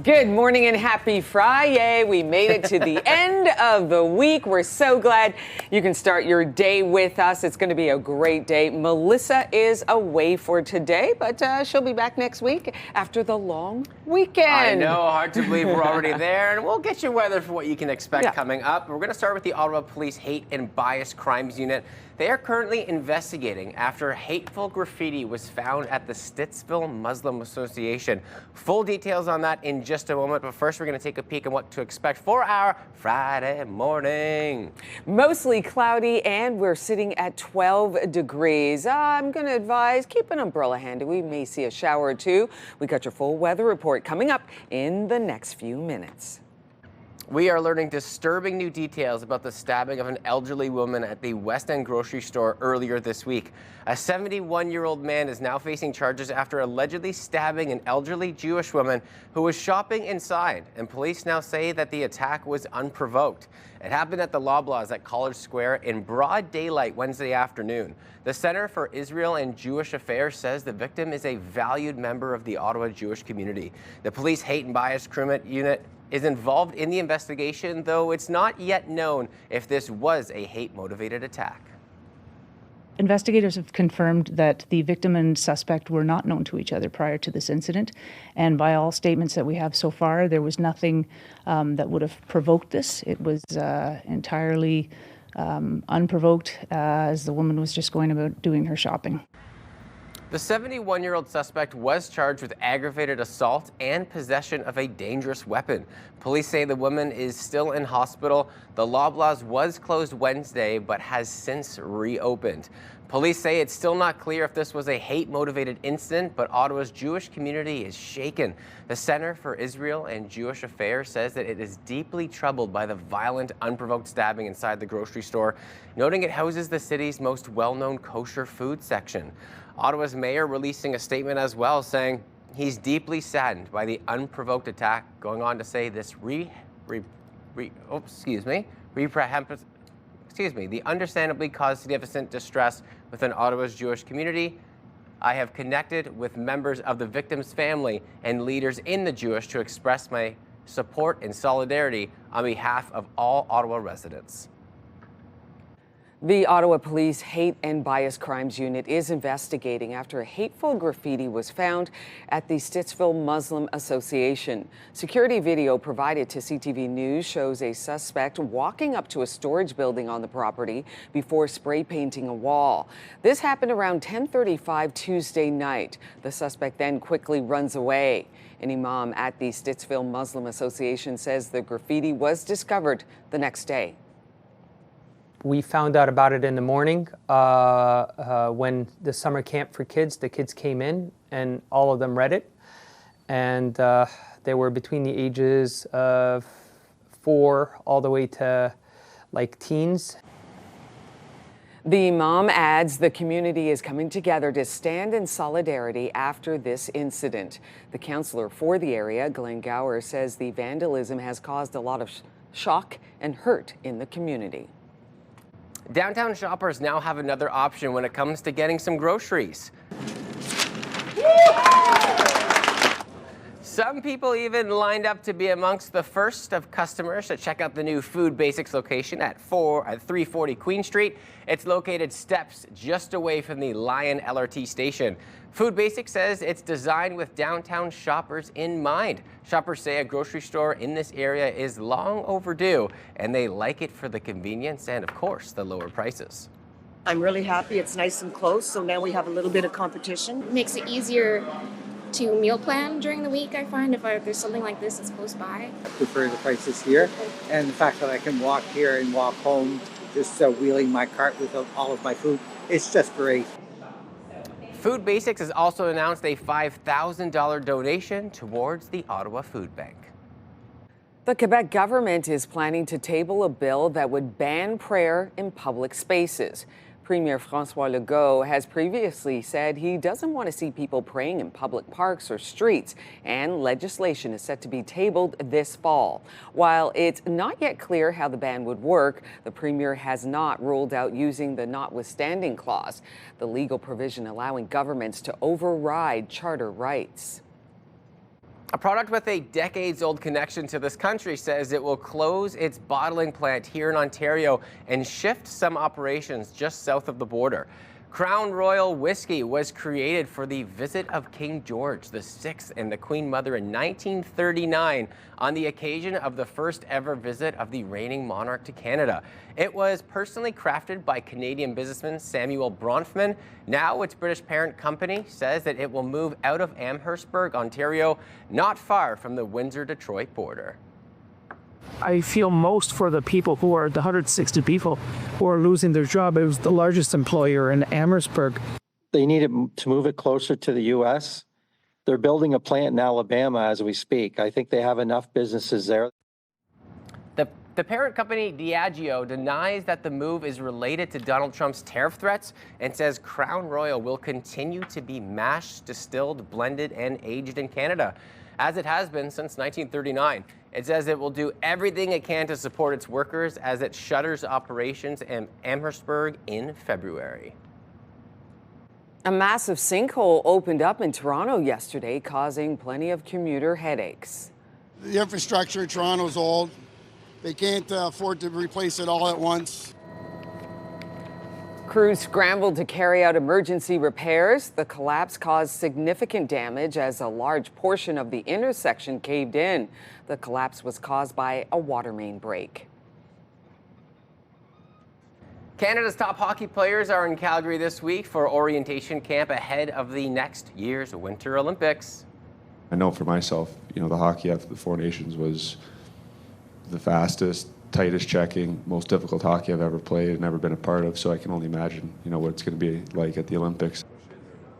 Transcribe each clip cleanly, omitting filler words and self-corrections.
Good morning and happy Friday. We made it to the end of the week. We're so glad you can start your day with us. It's going to be a great day. Melissa is away for today, but she'll be back next week after the long weekend. I know, hard to believe we're already there, and we'll get you weather for what you can expect coming up. We're going to start with the Ottawa Police Hate and Bias Crimes Unit. They are currently investigating after hateful graffiti was found at the Stittsville Muslim Association. Full details on that in just a moment, but first we're going to take a peek at what to expect for our Friday morning. Mostly cloudy, and we're sitting at 12 degrees. I'm going to advise keep an umbrella handy. We may see a shower or two. We got your full weather report coming up in the next few minutes. We are learning disturbing new details about the stabbing of an elderly woman at the West End grocery store earlier this week. A 71-year-old man is now facing charges after allegedly stabbing an elderly Jewish woman who was shopping inside, and police now say that the attack was unprovoked. It happened at the Loblaws at College Square in broad daylight Wednesday afternoon. The Center for Israel and Jewish Affairs says the victim is a valued member of the Ottawa Jewish community. The Police Hate and Bias Crime Unit is involved in the investigation, though it's not yet known if this was a hate-motivated attack. Investigators have confirmed that the victim and suspect were not known to each other prior to this incident, and by all statements that we have so far, there was nothing that would have provoked this. It was entirely unprovoked, as the woman was just going about doing her shopping. The 71-year-old suspect was charged with aggravated assault and possession of a dangerous weapon. Police say the woman is still in hospital. The Loblaws was closed Wednesday, but has since reopened. Police say it's still not clear if this was a hate-motivated incident, but Ottawa's Jewish community is shaken. The Center for Israel and Jewish Affairs says that it is deeply troubled by the violent, unprovoked stabbing inside the grocery store, noting it houses the city's most well-known kosher food section. Ottawa's mayor releasing a statement as well, saying he's deeply saddened by the unprovoked attack, going on to say this the understandably caused significant distress within Ottawa's Jewish community. I have connected with members of the victim's family and leaders in the Jewish to express my support and solidarity on behalf of all Ottawa residents. The Ottawa Police Hate and Bias Crimes Unit is investigating after a hateful graffiti was found at the Stittsville Muslim Association. Security video provided to CTV News shows a suspect walking up to a storage building on the property before spray painting a wall. This happened around 10:35 Tuesday night. The suspect then quickly runs away. An imam at the Stittsville Muslim Association says the graffiti was discovered the next day. We found out about it in the morning when the summer camp for kids, the kids came in and all of them read it. And they were between the ages of 4 all the way to like teens. The imam adds the community is coming together to stand in solidarity after this incident. The councillor for the area, Glenn Gower, says the vandalism has caused a lot of shock and hurt in the community. Downtown shoppers now have another option when it comes to getting some groceries. Some people even lined up to be amongst the first of customers to check out the new Food Basics location at 340 Queen Street. It's located steps just away from the Lion LRT station. Food Basics says it's designed with downtown shoppers in mind. Shoppers say a grocery store in this area is long overdue, and they like it for the convenience and, of course, the lower prices. I'm really happy. It's nice and close, so now we have a little bit of competition. Makes it easier to meal plan during the week, I find, if there's something like this that's close by. I prefer the prices here, and the fact that I can walk here and walk home, just wheeling my cart with all of my food, it's just great. Food Basics has also announced a $5,000 donation towards the Ottawa Food Bank. The Quebec government is planning to table a bill that would ban prayer in public spaces. Premier François Legault has previously said he doesn't want to see people praying in public parks or streets, and legislation is set to be tabled this fall. While it's not yet clear how the ban would work, the Premier has not ruled out using the notwithstanding clause, the legal provision allowing governments to override charter rights. A product with a decades-old connection to this country says it will close its bottling plant here in Ontario and shift some operations just south of the border. Crown Royal whiskey was created for the visit of King George VI and the Queen Mother in 1939 on the occasion of the first ever visit of the reigning monarch to Canada. It was personally crafted by Canadian businessman Samuel Bronfman. Now its British parent company says that it will move out of Amherstburg, Ontario, not far from the Windsor-Detroit border. I feel most for the people who are the 160 people who are losing their job. It was the largest employer in Amherstburg. They needed to move it closer to the U.S. They're building a plant in Alabama as we speak. I think they have enough businesses there. The parent company Diageo denies that the move is related to Donald Trump's tariff threats and says Crown Royal will continue to be mashed, distilled, blended, and aged in Canada, as it has been since 1939. It says it will do everything it can to support its workers as it shutters operations in Amherstburg in February. A massive sinkhole opened up in Toronto yesterday, causing plenty of commuter headaches. The infrastructure in Toronto is old. They can't afford to replace it all at once. Crews scrambled to carry out emergency repairs. The collapse caused significant damage as a large portion of the intersection caved in. The collapse was caused by a water main break. Canada's top hockey players are in Calgary this week for orientation camp ahead of the next year's Winter Olympics. I know for myself, the hockey after the Four Nations was the fastest, tightest checking, most difficult hockey I've ever played and ever been a part of, so I can only imagine, what it's going to be like at the Olympics.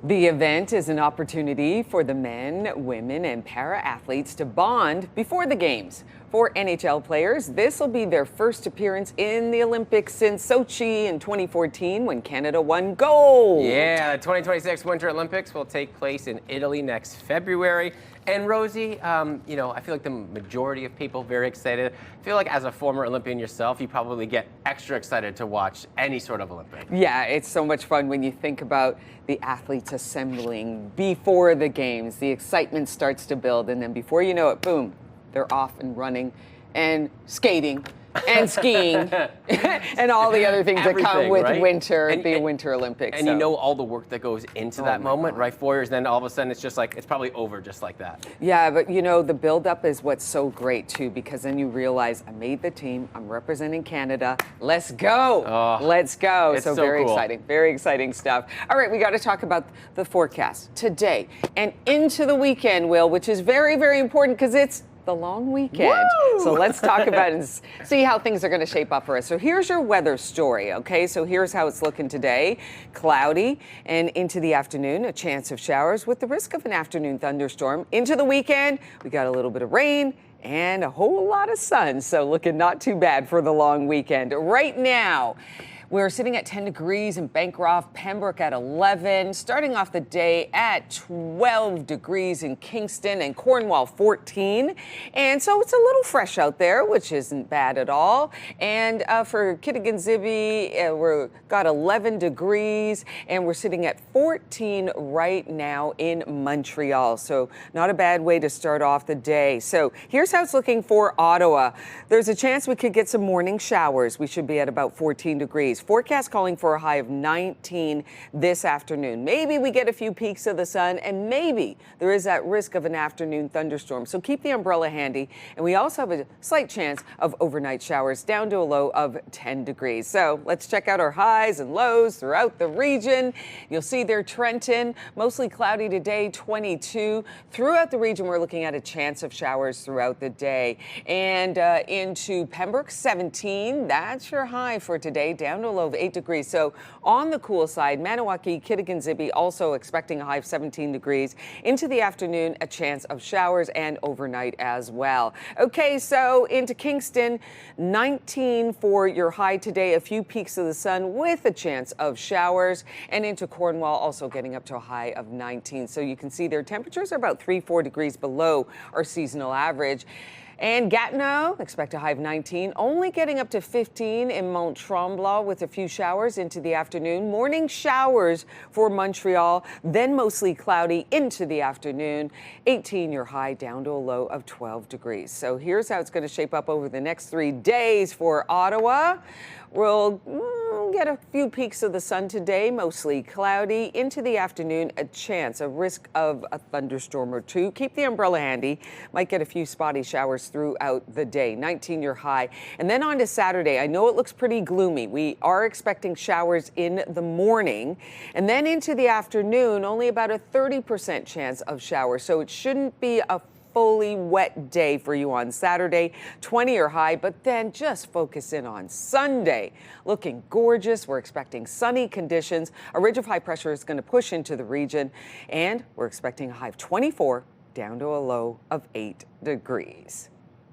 The event is an opportunity for the men, women, and para-athletes to bond before the games. For NHL players, this will be their first appearance in the Olympics since Sochi in 2014 when Canada won gold. Yeah, the 2026 Winter Olympics will take place in Italy next February. And Rosey, I feel like the majority of people very excited. I feel like as a former Olympian yourself, you probably get extra excited to watch any sort of Olympic. Yeah, it's so much fun when you think about the athletes assembling before the games. The excitement starts to build, and then before you know it, boom, they're off and running and skating and skiing and all the other things that come with winter, the Winter Olympics. And all the work that goes into that moment, right? 4 years, then all of a sudden it's just like, it's probably over just like that. Yeah, but the buildup is what's so great too, because then you realize I made the team, I'm representing Canada, let's go, let's go. So very cool. Very exciting stuff. All right, we got to talk about the forecast today and into the weekend, Will, which is very, very important because it's the long weekend. Woo! So let's talk about it and see how things are going to shape up for us. So here's your weather story, okay? So here's how it's looking today. Cloudy and into the afternoon, a chance of showers with the risk of an afternoon thunderstorm. Into the weekend, we got a little bit of rain and a whole lot of sun. So looking not too bad for the long weekend. Right now, we're sitting at 10 degrees in Bancroft, Pembroke at 11, starting off the day at 12 degrees in Kingston and Cornwall 14. And so it's a little fresh out there, which isn't bad at all. And for Kittigan-Zibi, we've got 11 degrees and we're sitting at 14 right now in Montreal. So not a bad way to start off the day. So here's how it's looking for Ottawa. There's a chance we could get some morning showers. We should be at about 14 degrees. Forecast calling for a high of 19 this afternoon. Maybe we get a few peeks of the sun, and maybe there is that risk of an afternoon thunderstorm. So keep the umbrella handy. And we also have a slight chance of overnight showers down to a low of 10 degrees. So let's check out our highs and lows throughout the region. You'll see there Trenton, mostly cloudy today, 22. Throughout the region, we're looking at a chance of showers throughout the day. And into Pembroke, 17. That's your high for today, down to a low of 8 degrees. So on the cool side, Maniwaki, Kittigan-Zibi also expecting a high of 17 degrees. Into the afternoon, a chance of showers and overnight as well. Okay, so into Kingston, 19 for your high today, a few peaks of the sun with a chance of showers. And into Cornwall, also getting up to a high of 19. So you can see their temperatures are about 3-4 degrees below our seasonal average. And Gatineau, expect a high of 19, only getting up to 15 in Mont Tremblant with a few showers into the afternoon. Morning showers for Montreal, then mostly cloudy into the afternoon. 18 your high, down to a low of 12 degrees. So here's how it's going to shape up over the next 3 days for Ottawa. We'll get a few peeks of the sun today, mostly cloudy. Into the afternoon, a risk of a thunderstorm or two. Keep the umbrella handy. Might get a few spotty showers throughout the day. 19 your high. And then on to Saturday. I know it looks pretty gloomy. We are expecting showers in the morning. And then into the afternoon, only about a 30% chance of showers. So it shouldn't be a fully wet day for you on Saturday, 20 or high, but then just focus in on Sunday. Looking gorgeous. We're expecting sunny conditions. A ridge of high pressure is going to push into the region, and we're expecting a high of 24 down to a low of 8 degrees.